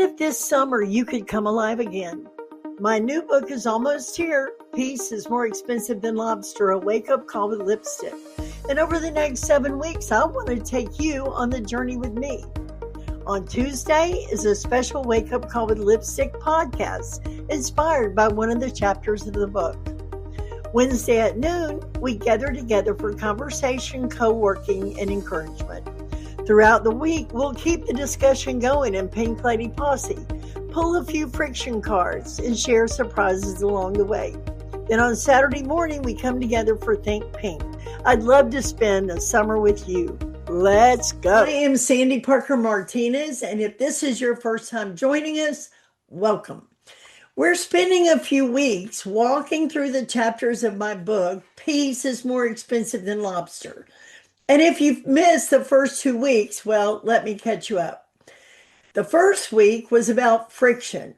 If this summer you could come alive again? My new book is almost here. Peace is more expensive than lobster, a wake-up call with lipstick. And over the next 7 weeks, I want to take you on the journey with me. On Tuesday is a special wake-up call with lipstick podcast inspired by one of the chapters of the book. Wednesday at noon, we gather together for conversation, co-working, and encouragement. Throughout the week, we'll keep the discussion going in Pink Lady Posse, pull a few friction cards, and share surprises along the way. Then on Saturday morning, we come together for Think Pink. I'd love to spend a summer with you. Let's go. I am Sandy Parker Martinez, and if this is your first time joining us, welcome. We're spending a few weeks walking through the chapters of my book, Peace is More Expensive Than Lobster. And if you've missed the first 2 weeks, well, let me catch you up. The first week was about friction.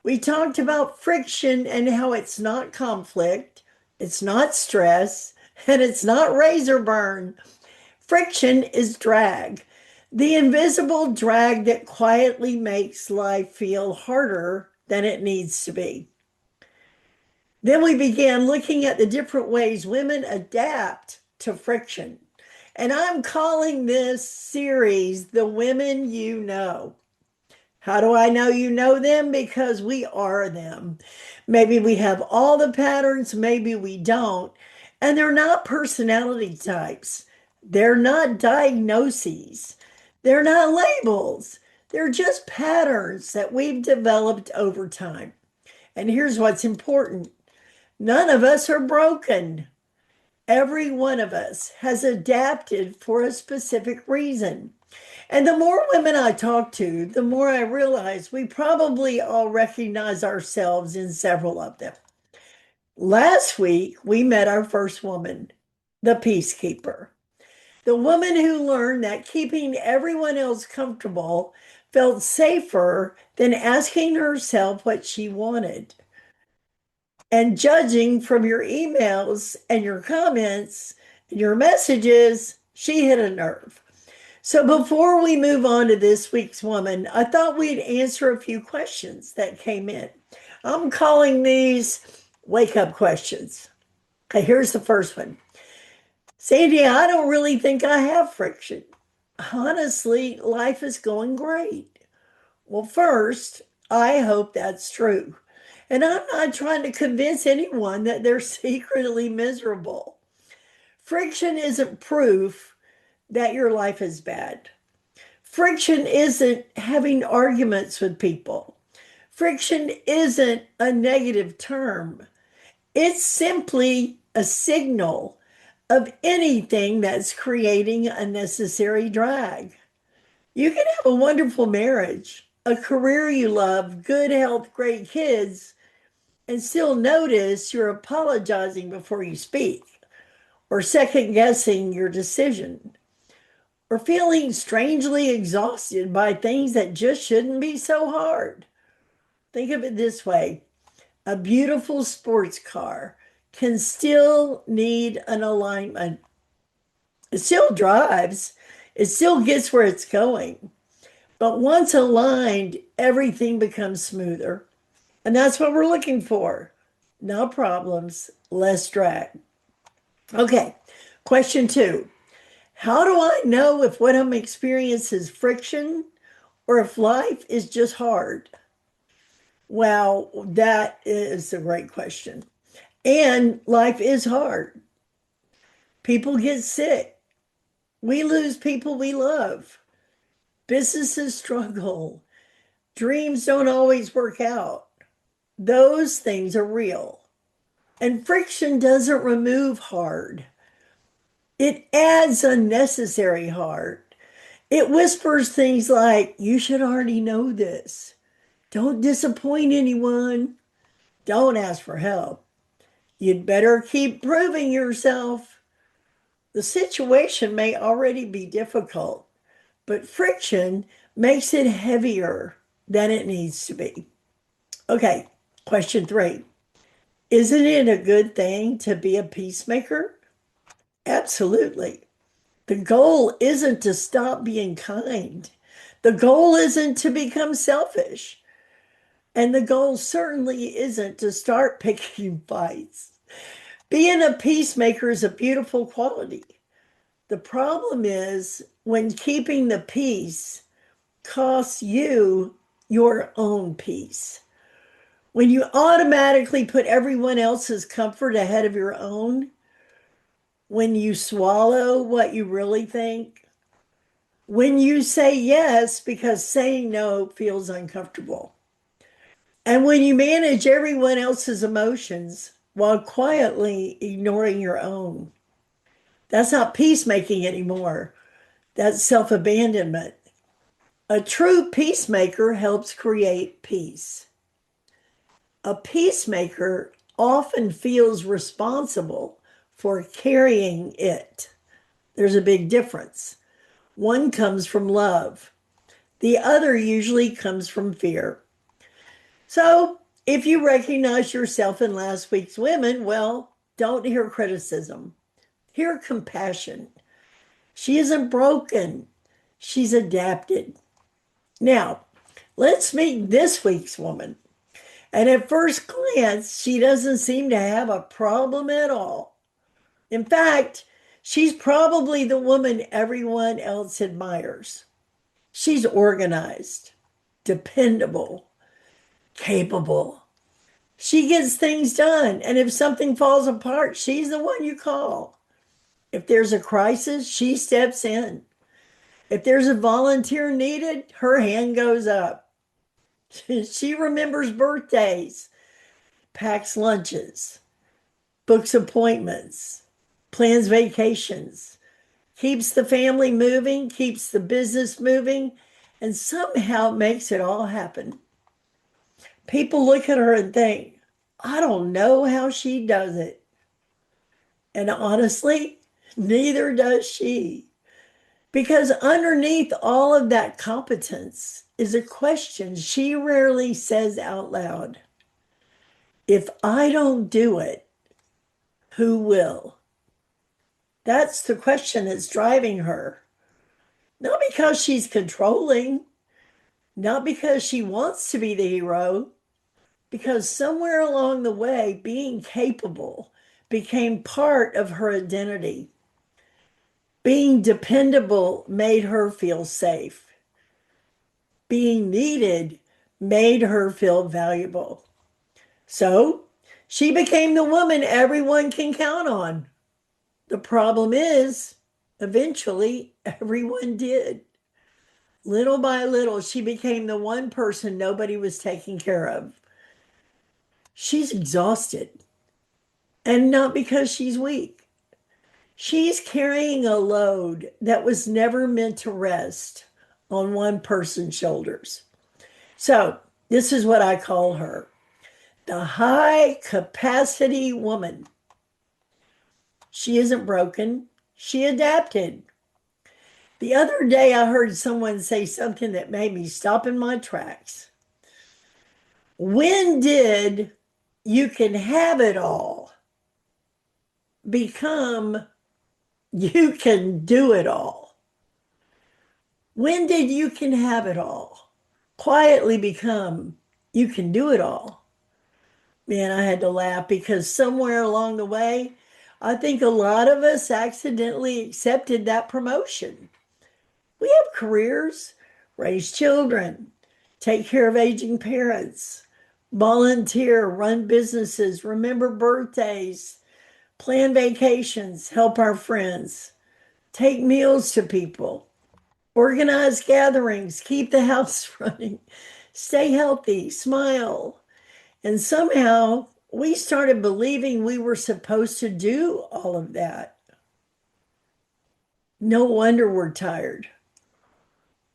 We talked about friction and how it's not conflict, it's not stress, and it's not razor burn. Friction is drag, the invisible drag that quietly makes life feel harder than it needs to be. Then we began looking at the different ways women adapt to friction. And I'm calling this series, The Women You Know. How do I know you know them? Because we are them. Maybe we have all the patterns, maybe we don't. And they're not personality types. They're not diagnoses. They're not labels. They're just patterns that we've developed over time. And here's what's important. None of us are broken. Every one of us has adapted for a specific reason. And the more women I talk to, the more I realize we probably all recognize ourselves in several of them. Last week, we met our first woman, the peacekeeper. The woman who learned that keeping everyone else comfortable felt safer than asking herself what she wanted. And judging from your emails and your comments and your messages, she hit a nerve. So before we move on to this week's woman, I thought we'd answer a few questions that came in. I'm calling these wake-up questions. Okay, here's the first one. Sandy, I don't really think I have friction. Honestly, life is going great. Well, first, I hope that's true. And I'm not trying to convince anyone that they're secretly miserable. Friction isn't proof that your life is bad. Friction isn't having arguments with people. Friction isn't a negative term. It's simply a signal of anything that's creating unnecessary drag. You can have a wonderful marriage, a career you love, good health, great kids, and still notice you're apologizing before you speak, or second guessing your decision, or feeling strangely exhausted by things that just shouldn't be so hard. Think of it this way. A beautiful sports car can still need an alignment. It still drives. It still gets where it's going. But once aligned, everything becomes smoother. And that's what we're looking for. No problems, less drag. Okay, question 2. How do I know if what I'm experiencing is friction or if life is just hard? Well, that is a great question. And life is hard. People get sick. We lose people we love. Businesses struggle. Dreams don't always work out. Those things are real. And friction doesn't remove hard. It adds unnecessary hard. It whispers things like, you should already know this. Don't disappoint anyone. Don't ask for help. You'd better keep proving yourself. The situation may already be difficult, but friction makes it heavier than it needs to be. Okay, question 3. Isn't it a good thing to be a peacemaker? Absolutely. The goal isn't to stop being kind. The goal isn't to become selfish, and the goal certainly isn't to start picking fights. Being a peacemaker is a beautiful quality. The problem is when keeping the peace costs you your own peace. When you automatically put everyone else's comfort ahead of your own, when you swallow what you really think, when you say yes because saying no feels uncomfortable, and when you manage everyone else's emotions while quietly ignoring your own. That's not peacemaking anymore. That's self abandonment. A true peacemaker helps create peace. A peacemaker often feels responsible for carrying it. There's a big difference. One comes from love, the other usually comes from fear. So, if you recognize yourself in last week's women, well, don't hear criticism, hear compassion. She isn't broken, she's adapted. Now, let's meet this week's woman. And at first glance, she doesn't seem to have a problem at all. In fact, she's probably the woman everyone else admires. She's organized, dependable, capable. She gets things done. And if something falls apart, she's the one you call. If there's a crisis, she steps in. If there's a volunteer needed, her hand goes up. She remembers birthdays, packs lunches, books appointments, plans vacations, keeps the family moving, keeps the business moving, and somehow makes it all happen. People look at her and think, I don't know how she does it. And honestly, neither does she. Because underneath all of that competence is a question she rarely says out loud. If I don't do it, who will? That's the question that's driving her. Not because she's controlling, not because she wants to be the hero, because somewhere along the way, being capable became part of her identity. Being dependable made her feel safe. Being needed made her feel valuable. So she became the woman everyone can count on. The problem is, eventually, everyone did. Little by little, she became the one person nobody was taking care of. She's exhausted, and not because she's weak. She's carrying a load that was never meant to rest on one person's shoulders. So, this is what I call her, the high capacity woman. She isn't broken, she adapted. The other day, I heard someone say something that made me stop in my tracks. When did you can have it all become you can do it all? When did you can have it all quietly become you can do it all? Man, I had to laugh because somewhere along the way, I think a lot of us accidentally accepted that promotion. We have careers, raise children, take care of aging parents, volunteer, run businesses, remember birthdays, plan vacations, help our friends, take meals to people, organize gatherings, keep the house running, stay healthy, smile. And somehow we started believing we were supposed to do all of that. No wonder we're tired.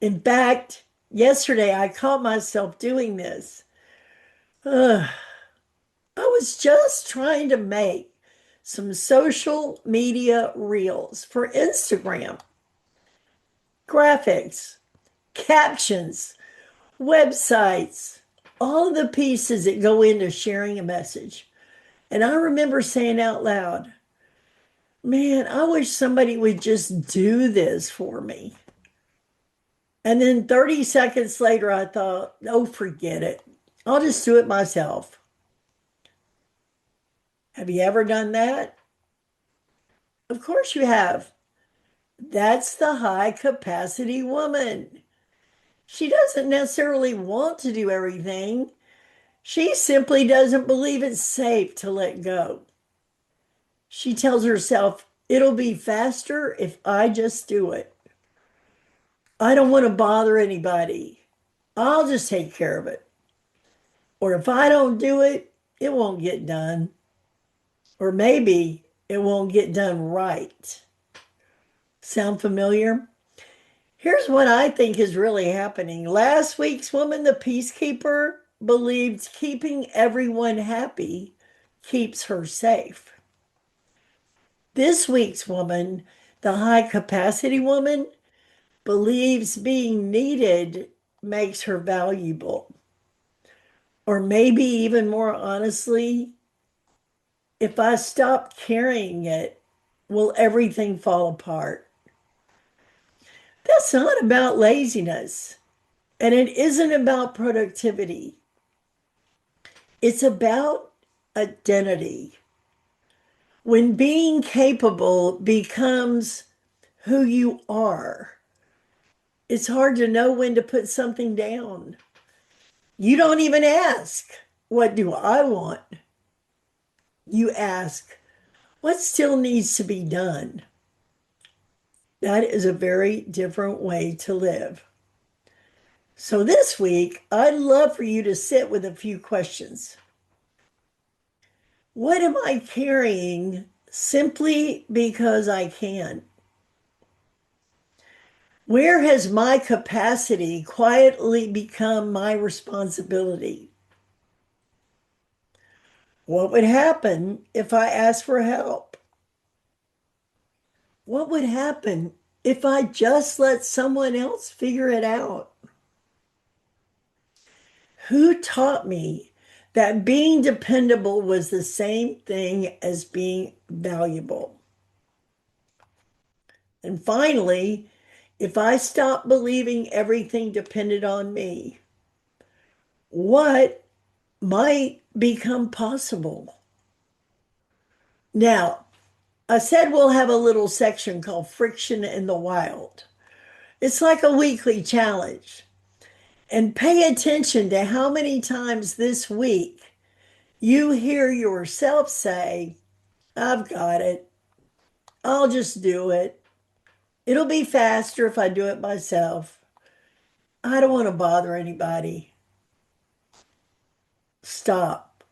In fact, yesterday I caught myself doing this. I was just trying to make some social media reels for Instagram, graphics, captions, websites, all the pieces that go into sharing a message. And I remember saying out loud, man, I wish somebody would just do this for me. And then 30 seconds later, I thought, oh, forget it. I'll just do it myself. Have you ever done that? Of course you have. That's the high capacity woman. She doesn't necessarily want to do everything. She simply doesn't believe it's safe to let go. She tells herself, it'll be faster if I just do it. I don't want to bother anybody. I'll just take care of it. Or if I don't do it, it won't get done. Or maybe it won't get done right. Sound familiar? Here's what I think is really happening. Last week's woman, the peacekeeper, believed keeping everyone happy keeps her safe. This week's woman, the high capacity woman, believes being needed makes her valuable. Or maybe even more honestly, if I stop carrying it, will everything fall apart? That's not about laziness. And it isn't about productivity. It's about identity. When being capable becomes who you are, it's hard to know when to put something down. You don't even ask, what do I want? You ask, what still needs to be done? That is a very different way to live. So this week, I'd love for you to sit with a few questions. What am I carrying simply because I can? Where has my capacity quietly become my responsibility? What would happen if I asked for help? What would happen if I just let someone else figure it out? Who taught me that being dependable was the same thing as being valuable? And finally, if I stopped believing everything depended on me, what might become possible? Now, I said we'll have a little section called Friction in the Wild. It's like a weekly challenge. And pay attention to how many times this week you hear yourself say, I've got it. I'll just do it. It'll be faster if I do it myself. I don't want to bother anybody. Stop.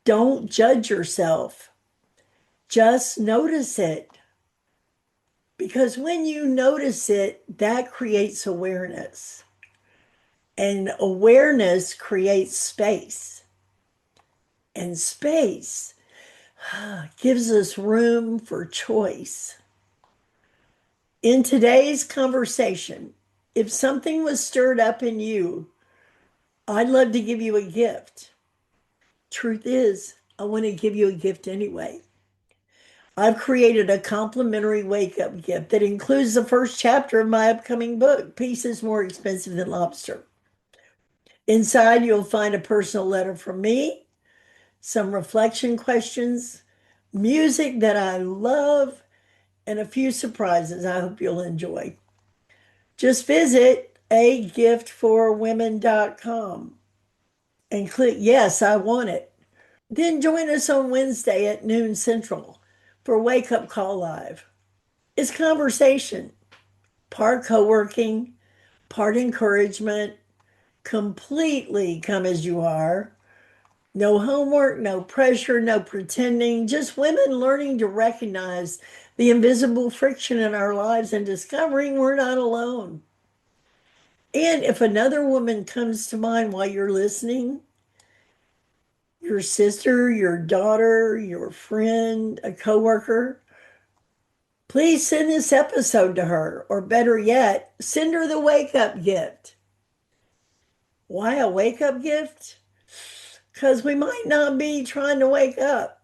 Don't judge yourself. Just notice it. Because when you notice it, that creates awareness. And awareness creates space. And space gives us room for choice. In today's conversation, if something was stirred up in you, I'd love to give you a gift. Truth is, I want to give you a gift anyway. I've created a complimentary wake up gift that includes the first chapter of my upcoming book, Peace is More Expensive Than Lobster. Inside, you'll find a personal letter from me, some reflection questions, music that I love, and a few surprises I hope you'll enjoy. Just visit agiftforwomen.com and click Yes, I Want It. Then join us on Wednesday at noon Central for Wake Up Call Live. It's conversation, part co-working, part encouragement, completely come as you are. No homework, no pressure, no pretending, just women learning to recognize the invisible friction in our lives and discovering we're not alone. And if another woman comes to mind while you're listening, your sister, your daughter, your friend, a coworker, please send this episode to her, or better yet, send her the wake up gift. Why a wake up gift? Because we might not be trying to wake up.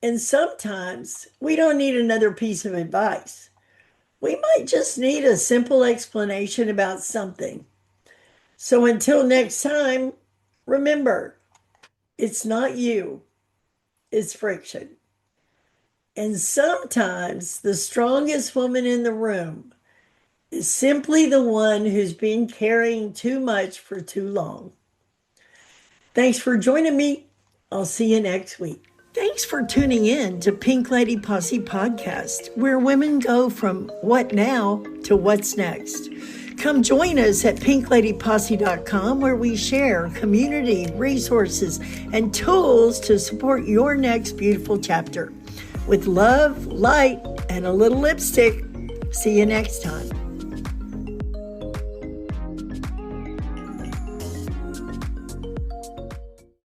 And sometimes we don't need another piece of advice. We might just need a simple explanation about something. So until next time, remember, it's not you, it's friction. And sometimes the strongest woman in the room is simply the one who's been carrying too much for too long. Thanks for joining me. I'll see you next week. Thanks for tuning in to Pink Lady Posse Podcast, where women go from what now to what's next. Come join us at pinkladyposse.com, where we share community, resources, and tools to support your next beautiful chapter. With love, light, and a little lipstick. See you next time.